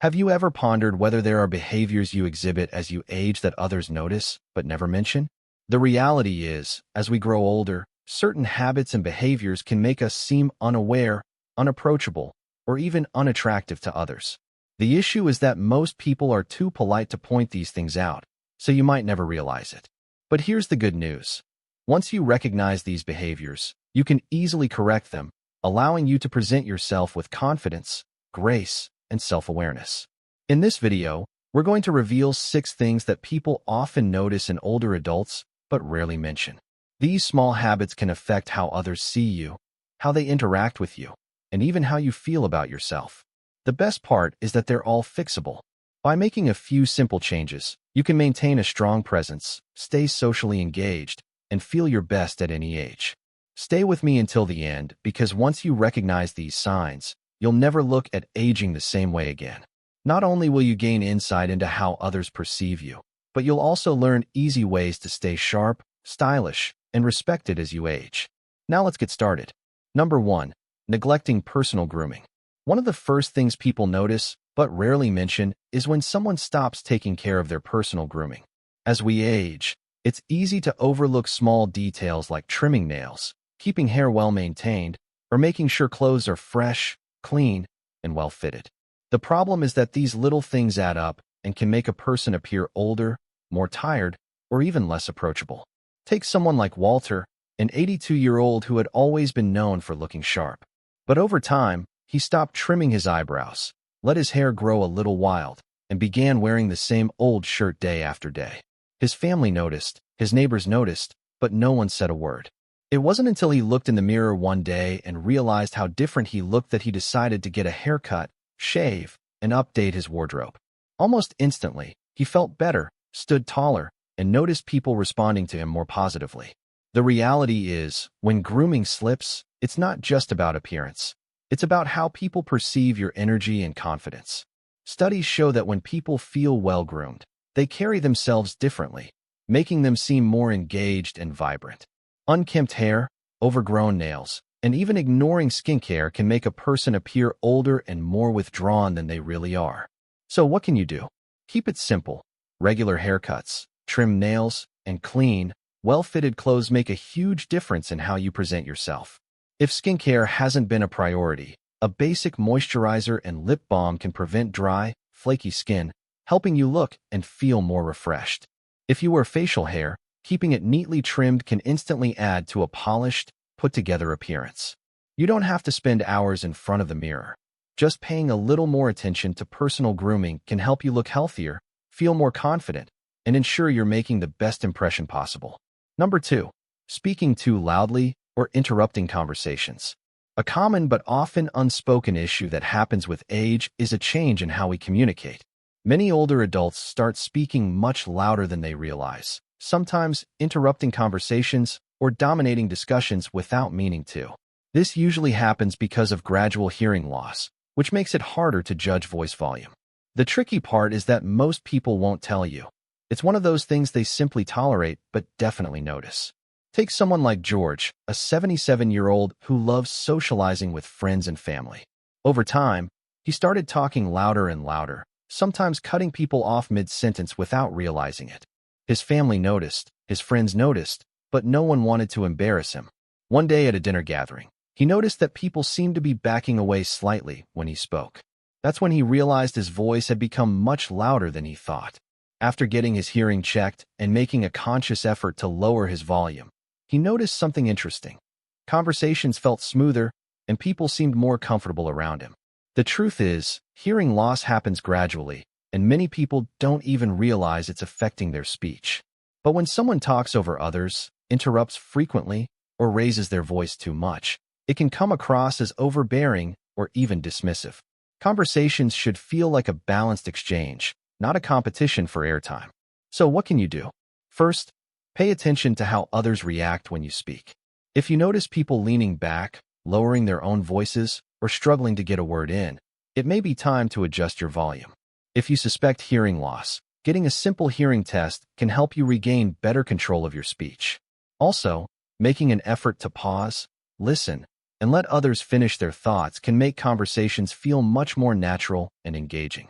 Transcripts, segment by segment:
Have you ever pondered whether there are behaviors you exhibit as you age that others notice but never mention? The reality is, as we grow older, certain habits and behaviors can make us seem unaware, unapproachable, or even unattractive to others. The issue is that most people are too polite to point these things out, so you might never realize it. But here's the good news. Once you recognize these behaviors, you can easily correct them, allowing you to present yourself with confidence, grace, and self-awareness. In this video, we're going to reveal 6 things that people often notice in older adults but rarely mention. These small habits can affect how others see you, how they interact with you, and even how you feel about yourself. The best part is that they're all fixable. By making a few simple changes, you can maintain a strong presence, stay socially engaged, and feel your best at any age. Stay with me until the end, because once you recognize these signs, you'll never look at aging the same way again. Not only will you gain insight into how others perceive you, but you'll also learn easy ways to stay sharp, stylish, and respected as you age. Now let's get started. Number 1. Neglecting personal grooming. One of the first things people notice, but rarely mention, is when someone stops taking care of their personal grooming. As we age, it's easy to overlook small details like trimming nails, keeping hair well maintained, or making sure clothes are fresh, clean, and well fitted. The problem is that these little things add up and can make a person appear older, more tired, or even less approachable. Take someone like Walter, an 82-year-old who had always been known for looking sharp. But over time, he stopped trimming his eyebrows, let his hair grow a little wild, and began wearing the same old shirt day after day. His family noticed, his neighbors noticed, but no one said a word. It wasn't until he looked in the mirror one day and realized how different he looked that he decided to get a haircut, shave, and update his wardrobe. Almost instantly, he felt better, stood taller, and noticed people responding to him more positively. The reality is, when grooming slips, it's not just about appearance. It's about how people perceive your energy and confidence. Studies show that when people feel well-groomed, they carry themselves differently, making them seem more engaged and vibrant. Unkempt hair, overgrown nails, and even ignoring skincare can make a person appear older and more withdrawn than they really are. So what can you do? Keep it simple. Regular haircuts, trim nails, and clean, well-fitted clothes make a huge difference in how you present yourself. If skincare hasn't been a priority, a basic moisturizer and lip balm can prevent dry, flaky skin, helping you look and feel more refreshed. If you wear facial hair, keeping it neatly trimmed can instantly add to a polished, put-together appearance. You don't have to spend hours in front of the mirror. Just paying a little more attention to personal grooming can help you look healthier, feel more confident, and ensure you're making the best impression possible. Number 2. Speaking too loudly or interrupting conversations. A common but often unspoken issue that happens with age is a change in how we communicate. Many older adults start speaking much louder than they realize, sometimes interrupting conversations or dominating discussions without meaning to. This usually happens because of gradual hearing loss, which makes it harder to judge voice volume. The tricky part is that most people won't tell you. It's one of those things they simply tolerate but definitely notice. Take someone like George, a 77-year-old who loves socializing with friends and family. Over time, he started talking louder and louder, sometimes cutting people off mid-sentence without realizing it. His family noticed, his friends noticed, but no one wanted to embarrass him. One day at a dinner gathering, he noticed that people seemed to be backing away slightly when he spoke. That's when he realized his voice had become much louder than he thought. After getting his hearing checked and making a conscious effort to lower his volume, he noticed something interesting. Conversations felt smoother, and people seemed more comfortable around him. The truth is, hearing loss happens gradually, and many people don't even realize it's affecting their speech. But when someone talks over others, interrupts frequently, or raises their voice too much, it can come across as overbearing or even dismissive. Conversations should feel like a balanced exchange, not a competition for airtime. So what can you do? First, pay attention to how others react when you speak. If you notice people leaning back, lowering their own voices, or struggling to get a word in, it may be time to adjust your volume. If you suspect hearing loss, getting a simple hearing test can help you regain better control of your speech. Also, making an effort to pause, listen, and let others finish their thoughts can make conversations feel much more natural and engaging.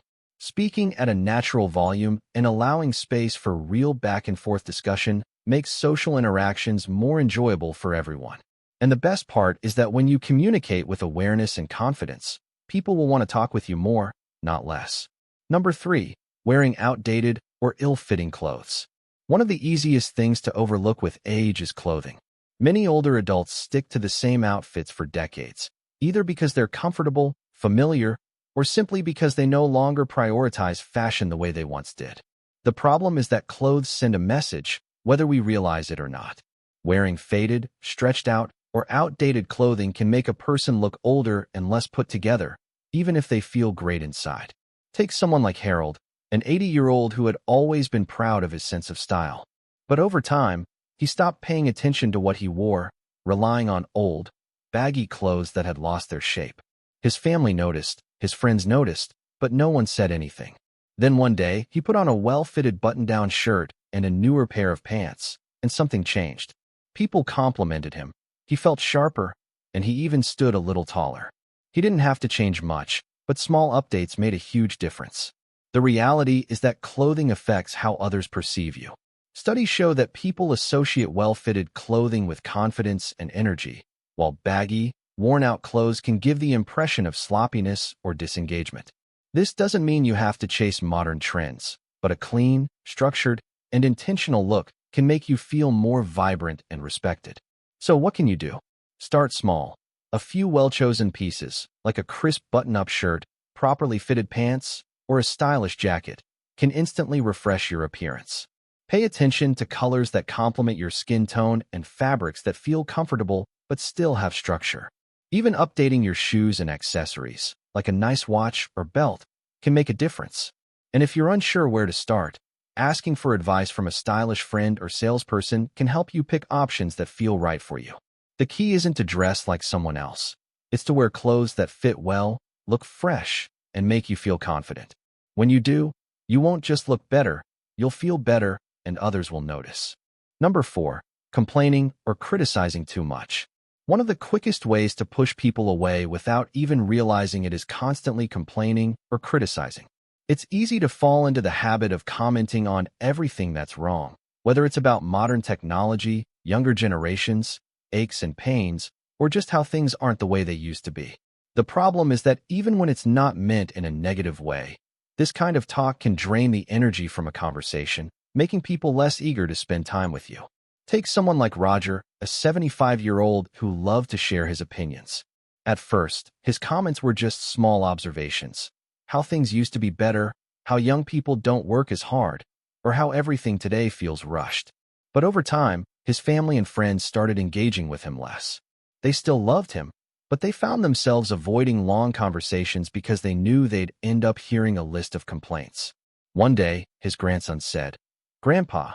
Speaking at a natural volume and allowing space for real back-and-forth discussion makes social interactions more enjoyable for everyone. And the best part is that when you communicate with awareness and confidence, people will want to talk with you more, not less. Number 3, wearing outdated or ill-fitting clothes. One of the easiest things to overlook with age is clothing. Many older adults stick to the same outfits for decades, either because they're comfortable, familiar, or simply because they no longer prioritize fashion the way they once did. The problem is that clothes send a message, whether we realize it or not. Wearing faded, stretched out, or outdated clothing can make a person look older and less put together, even if they feel great inside. Take someone like Harold, an 80-year-old who had always been proud of his sense of style. But over time, he stopped paying attention to what he wore, relying on old, baggy clothes that had lost their shape. His family noticed, his friends noticed, but no one said anything. Then one day, he put on a well-fitted button-down shirt and a newer pair of pants, and something changed. People complimented him. He felt sharper, and he even stood a little taller. He didn't have to change much, but small updates made a huge difference. The reality is that clothing affects how others perceive you. Studies show that people associate well-fitted clothing with confidence and energy, while baggy, worn-out clothes can give the impression of sloppiness or disengagement. This doesn't mean you have to chase modern trends, but a clean, structured, and intentional look can make you feel more vibrant and respected. So what can you do? Start small. A few well-chosen pieces, like a crisp button-up shirt, properly fitted pants, or a stylish jacket, can instantly refresh your appearance. Pay attention to colors that complement your skin tone and fabrics that feel comfortable but still have structure. Even updating your shoes and accessories, like a nice watch or belt, can make a difference. And if you're unsure where to start, asking for advice from a stylish friend or salesperson can help you pick options that feel right for you. The key isn't to dress like someone else. It's to wear clothes that fit well, look fresh, and make you feel confident. When you do, you won't just look better, you'll feel better, and others will notice. Number 4, complaining or criticizing too much. One of the quickest ways to push people away without even realizing it is constantly complaining or criticizing. It's easy to fall into the habit of commenting on everything that's wrong, whether it's about modern technology, younger generations, aches and pains, or just how things aren't the way they used to be. The problem is that even when it's not meant in a negative way, this kind of talk can drain the energy from a conversation, making people less eager to spend time with you. Take someone like Roger, a 75-year-old who loved to share his opinions. At first, his comments were just small observations. How things used to be better, how young people don't work as hard, or how everything today feels rushed. But over time, his family and friends started engaging with him less. They still loved him, but they found themselves avoiding long conversations because they knew they'd end up hearing a list of complaints. One day, his grandson said, "Grandpa,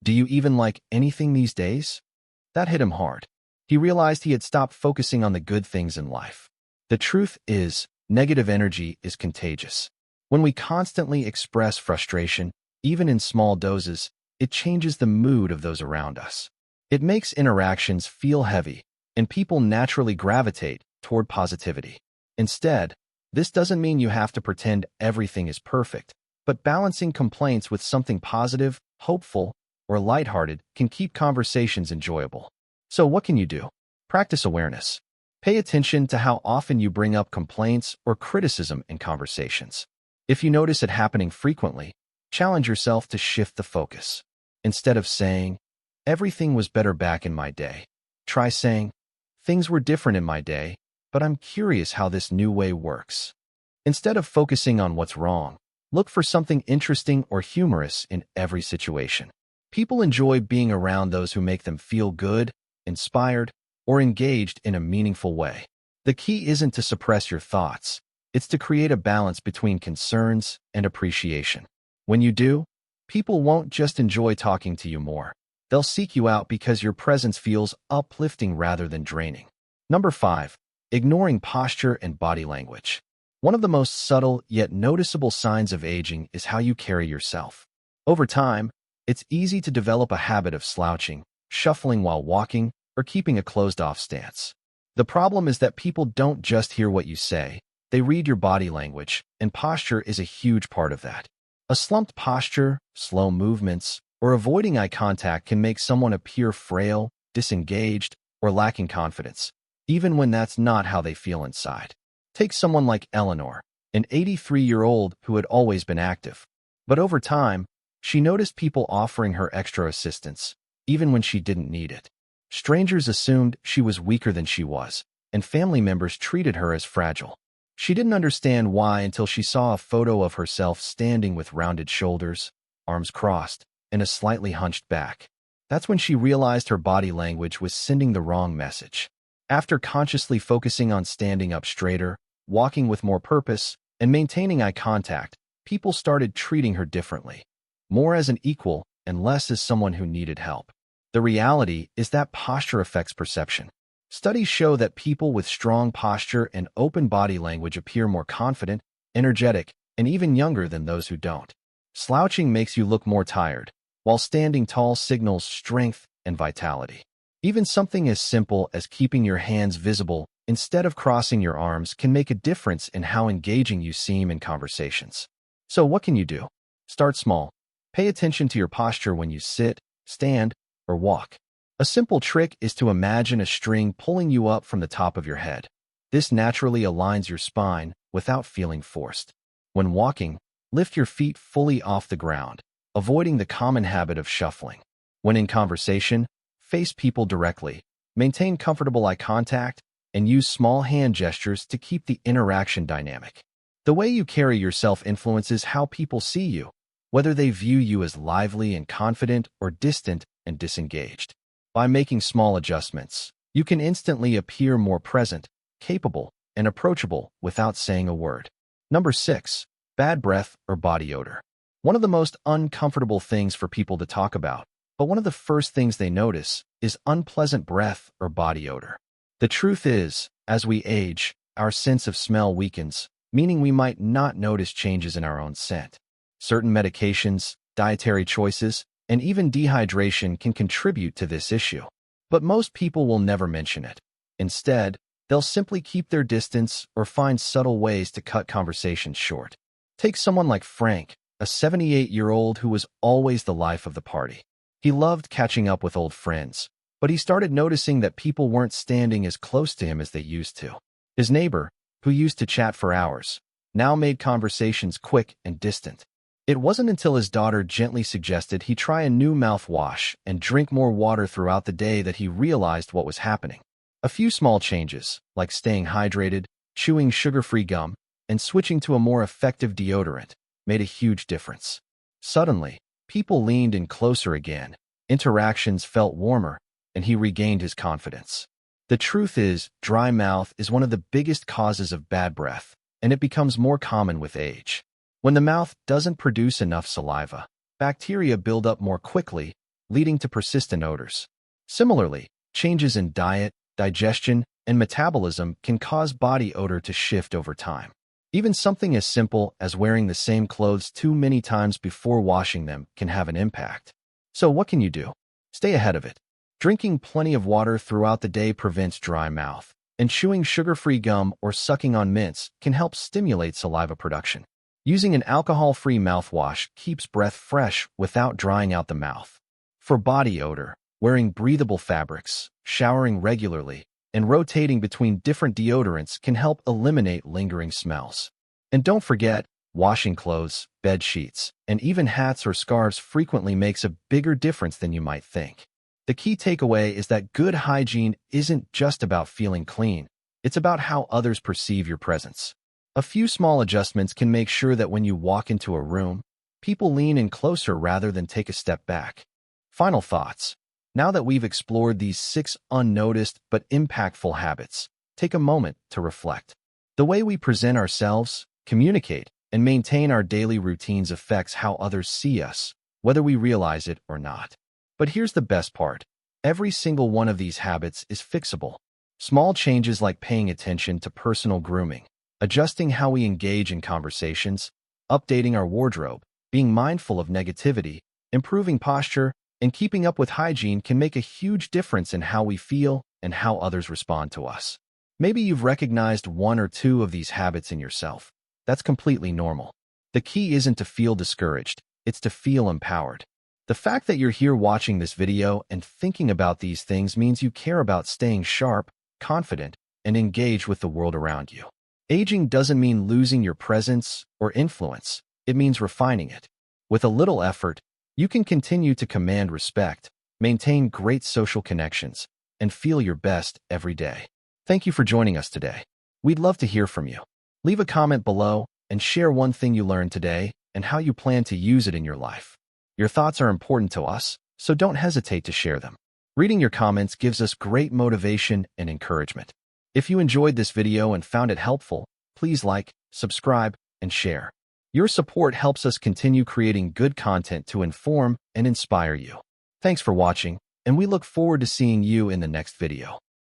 do you even like anything these days?" That hit him hard. He realized he had stopped focusing on the good things in life. The truth is, negative energy is contagious. When we constantly express frustration, even in small doses, it changes the mood of those around us. It makes interactions feel heavy, and people naturally gravitate toward positivity. Instead, this doesn't mean you have to pretend everything is perfect, but balancing complaints with something positive, hopeful, or lighthearted can keep conversations enjoyable. So what can you do? Practice awareness. Pay attention to how often you bring up complaints or criticism in conversations. If you notice it happening frequently, challenge yourself to shift the focus. Instead of saying, "Everything was better back in my day," try saying, "Things were different in my day, but I'm curious how this new way works." Instead of focusing on what's wrong, look for something interesting or humorous in every situation. People enjoy being around those who make them feel good, inspired, or engaged in a meaningful way. The key isn't to suppress your thoughts. It's to create a balance between concerns and appreciation. When you do, people won't just enjoy talking to you more. They'll seek you out because your presence feels uplifting rather than draining. Number 5, ignoring posture and body language. One of the most subtle yet noticeable signs of aging is how you carry yourself. Over time, it's easy to develop a habit of slouching, shuffling while walking, or keeping a closed-off stance. The problem is that people don't just hear what you say, They read your body language, and posture is a huge part of that. A slumped posture, slow movements, or avoiding eye contact can make someone appear frail, disengaged, or lacking confidence, even when that's not how they feel inside. Take someone like Eleanor, an 83-year-old who had always been active. But over time, she noticed people offering her extra assistance, even when she didn't need it. Strangers assumed she was weaker than she was, and family members treated her as fragile. She didn't understand why until she saw a photo of herself standing with rounded shoulders, arms crossed, and a slightly hunched back. That's when she realized her body language was sending the wrong message. After consciously focusing on standing up straighter, walking with more purpose, and maintaining eye contact, people started treating her differently, more as an equal and less as someone who needed help. The reality is that posture affects perception. Studies show that people with strong posture and open body language appear more confident, energetic, and even younger than those who don't. Slouching makes you look more tired, while standing tall signals strength and vitality. Even something as simple as keeping your hands visible instead of crossing your arms can make a difference in how engaging you seem in conversations. So what can you do? Start small. Pay attention to your posture when you sit, stand, or walk. A simple trick is to imagine a string pulling you up from the top of your head. This naturally aligns your spine without feeling forced. When walking, lift your feet fully off the ground, avoiding the common habit of shuffling. When in conversation, face people directly, maintain comfortable eye contact, and use small hand gestures to keep the interaction dynamic. The way you carry yourself influences how people see you, whether they view you as lively and confident or distant and disengaged. By making small adjustments, you can instantly appear more present, capable, and approachable without saying a word. Number 6. Bad breath or body odor. One of the most uncomfortable things for people to talk about, but one of the first things they notice, is unpleasant breath or body odor. The truth is, as we age, our sense of smell weakens, meaning we might not notice changes in our own scent. Certain medications, dietary choices, and even dehydration can contribute to this issue. But most people will never mention it. Instead, they'll simply keep their distance or find subtle ways to cut conversations short. Take someone like Frank, a 78-year-old who was always the life of the party. He loved catching up with old friends, but he started noticing that people weren't standing as close to him as they used to. His neighbor, who used to chat for hours, now made conversations quick and distant. It wasn't until his daughter gently suggested he try a new mouthwash and drink more water throughout the day that he realized what was happening. A few small changes, like staying hydrated, chewing sugar-free gum, and switching to a more effective deodorant, made a huge difference. Suddenly, people leaned in closer again, interactions felt warmer, and he regained his confidence. The truth is, dry mouth is one of the biggest causes of bad breath, and it becomes more common with age. When the mouth doesn't produce enough saliva, bacteria build up more quickly, leading to persistent odors. Similarly, changes in diet, digestion, and metabolism can cause body odor to shift over time. Even something as simple as wearing the same clothes too many times before washing them can have an impact. So what can you do? Stay ahead of it. Drinking plenty of water throughout the day prevents dry mouth, and chewing sugar-free gum or sucking on mints can help stimulate saliva production. Using an alcohol-free mouthwash keeps breath fresh without drying out the mouth. For body odor, wearing breathable fabrics, showering regularly, and rotating between different deodorants can help eliminate lingering smells. And don't forget, washing clothes, bed sheets, and even hats or scarves frequently makes a bigger difference than you might think. The key takeaway is that good hygiene isn't just about feeling clean, it's about how others perceive your presence. A few small adjustments can make sure that when you walk into a room, people lean in closer rather than take a step back. Final thoughts. Now that we've explored these 6 unnoticed but impactful habits, take a moment to reflect. The way we present ourselves, communicate, and maintain our daily routines affects how others see us, whether we realize it or not. But here's the best part. Every single one of these habits is fixable. Small changes like paying attention to personal grooming, adjusting how we engage in conversations, updating our wardrobe, being mindful of negativity, improving posture, and keeping up with hygiene can make a huge difference in how we feel and how others respond to us. Maybe you've recognized one or two of these habits in yourself. That's completely normal. The key isn't to feel discouraged, it's to feel empowered. The fact that you're here watching this video and thinking about these things means you care about staying sharp, confident, and engaged with the world around you. Aging doesn't mean losing your presence or influence. It means refining it. With a little effort, you can continue to command respect, maintain great social connections, and feel your best every day. Thank you for joining us today. We'd love to hear from you. Leave a comment below and share one thing you learned today and how you plan to use it in your life. Your thoughts are important to us, so don't hesitate to share them. Reading your comments gives us great motivation and encouragement. If you enjoyed this video and found it helpful, please like, subscribe, and share. Your support helps us continue creating good content to inform and inspire you. Thanks for watching, and we look forward to seeing you in the next video.